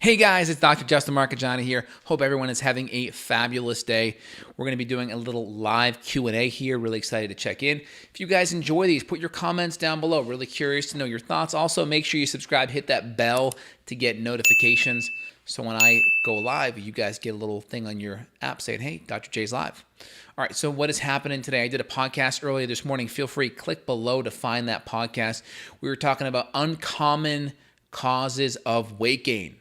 Hey guys, it's Dr. Justin Marcagiani here. Hope everyone is having a fabulous day. We're going to be doing a little live Q&A here. Really excited to check in. If you guys enjoy these, put your comments down below. Really curious to know your thoughts. Also, make sure you subscribe, hit that bell to get notifications. So when I go live, you guys get a little thing on your app saying, hey, Dr. J's live. All right, so what is happening today? I did a podcast earlier this morning. Feel free, click below to find that podcast. We were talking about uncommon causes of weight gain.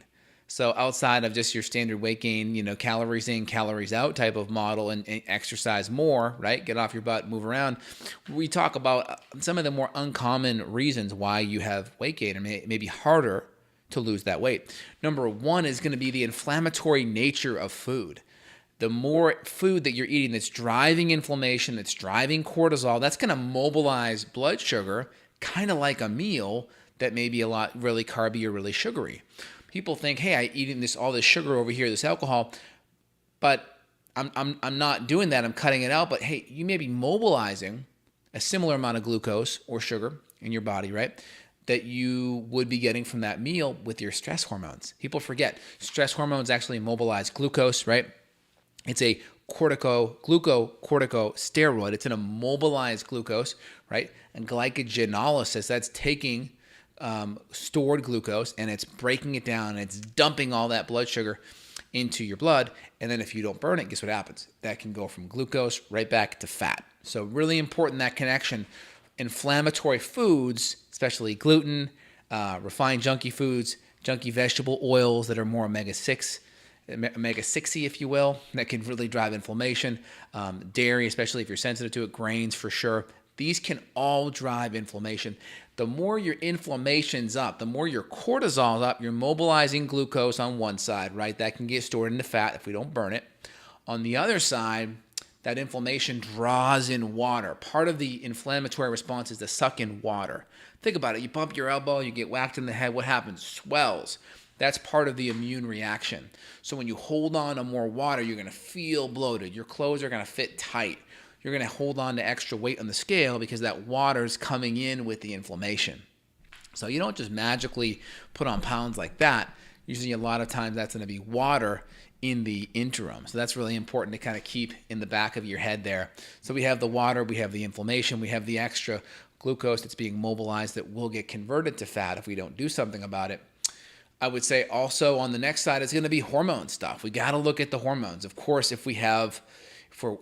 So outside of just your standard weight gain, calories in, calories out type of model and exercise more, right? Get off your butt, move around. We talk about some of the more uncommon reasons why you have weight gain or maybe harder to lose that weight. Number one is going to be the inflammatory nature of food. The more food that you're eating that's driving inflammation, that's driving cortisol, that's going to mobilize blood sugar, kind of like a meal that may be a lot really carby or really sugary. People think, hey, I'm eating all this sugar over here, this alcohol, but I'm not doing that. I'm cutting it out. But hey, you may be mobilizing a similar amount of glucose or sugar in your body, right? That you would be getting from that meal with your stress hormones. People forget stress hormones actually mobilize glucose, right? It's a glucocorticosteroid. It's an immobilized glucose, right? And glycogenolysis, that's taking stored glucose and it's breaking it down and it's dumping all that blood sugar into your blood. And then if you don't burn it, guess what happens? That can go from glucose right back to fat. So really important, that connection. Inflammatory foods, especially gluten, refined junky foods, junky vegetable oils that are more omega-6, omega-6y, if you will, that can really drive inflammation. Dairy, especially if you're sensitive to it, grains for sure. These can all drive inflammation. The more your inflammation's up, the more your cortisol's up, you're mobilizing glucose on one side, right? That can get stored into fat if we don't burn it. On the other side, that inflammation draws in water. Part of the inflammatory response is to suck in water. Think about it. You bump your elbow, you get whacked in the head. What happens? Swells. That's part of the immune reaction. So when you hold on to more water, you're going to feel bloated. Your clothes are going to fit tight. You're going to hold on to extra weight on the scale because that water is coming in with the inflammation. So you don't just magically put on pounds like that. Usually a lot of times that's going to be water in the interim. So that's really important to kind of keep in the back of your head there. So we have the water, we have the inflammation, we have the extra glucose that's being mobilized that will get converted to fat if we don't do something about it. I would say also on the next side is going to be hormone stuff. We got to look at the hormones. Of course, if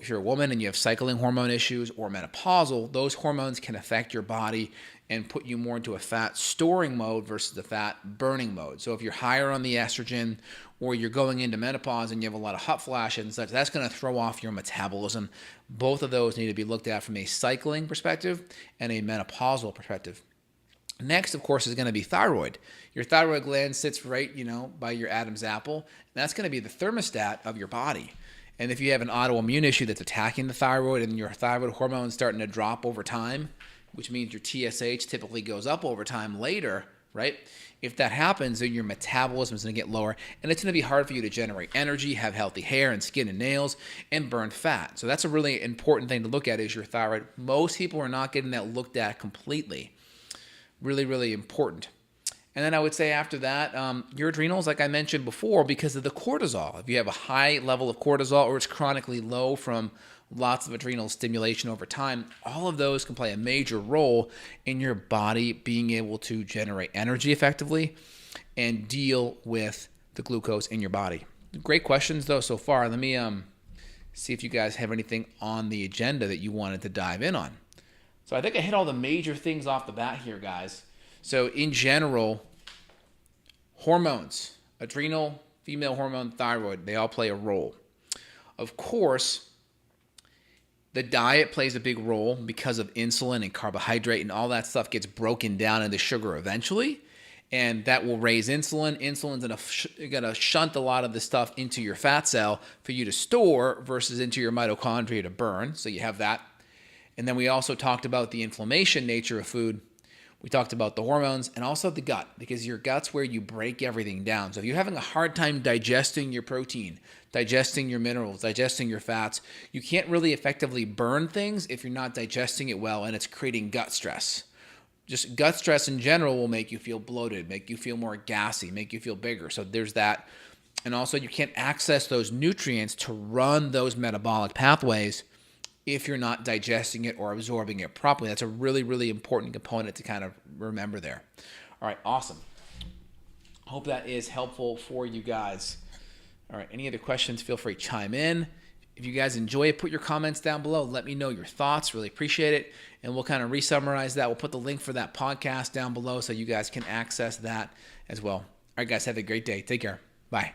you're a woman and you have cycling hormone issues or menopausal, those hormones can affect your body and put you more into a fat storing mode versus a fat burning mode. So if you're higher on the estrogen or you're going into menopause and you have a lot of hot flashes and such, that's going to throw off your metabolism. Both of those need to be looked at from a cycling perspective and a menopausal perspective. Next, of course, is going to be thyroid. Your thyroid gland sits right, by your Adam's apple, and that's going to be the thermostat of your body. And if you have an autoimmune issue that's attacking the thyroid and your thyroid hormone is starting to drop over time, which means your TSH typically goes up over time later, right? If that happens, then your metabolism is going to get lower and it's going to be hard for you to generate energy, have healthy hair and skin and nails, and burn fat. So that's a really important thing to look at is your thyroid. Most people are not getting that looked at completely. Really, really important. And then I would say after that, your adrenals, like I mentioned before, because of the cortisol. If you have a high level of cortisol or it's chronically low from lots of adrenal stimulation over time, all of those can play a major role in your body being able to generate energy effectively and deal with the glucose in your body. Great questions, though, so far. Let me see if you guys have anything on the agenda that you wanted to dive in on. So I think I hit all the major things off the bat here, guys. So in general, hormones, adrenal, female hormone, thyroid, they all play a role. Of course, the diet plays a big role because of insulin and carbohydrate and all that stuff gets broken down into sugar eventually. And that will raise insulin. Insulin's going to shunt a lot of the stuff into your fat cell for you to store versus into your mitochondria to burn. So you have that. And then we also talked about the inflammation nature of food. We talked about the hormones and also the gut, because your gut's where you break everything down. So if you're having a hard time digesting your protein, digesting your minerals, digesting your fats, you can't really effectively burn things if you're not digesting it well and it's creating gut stress. just gut stress in general will make you feel bloated, make you feel more gassy, make you feel bigger. So there's that. And also you can't access those nutrients to run those metabolic pathways if you're not digesting it or absorbing it properly. That's a really, really important component to kind of remember there. All right, awesome. Hope that is helpful for you guys. All right, any other questions, feel free to chime in. If you guys enjoy it, put your comments down below. Let me know your thoughts. Really appreciate it. And we'll kind of re-summarize that. We'll put the link for that podcast down below so you guys can access that as well. All right, guys, have a great day. Take care. Bye.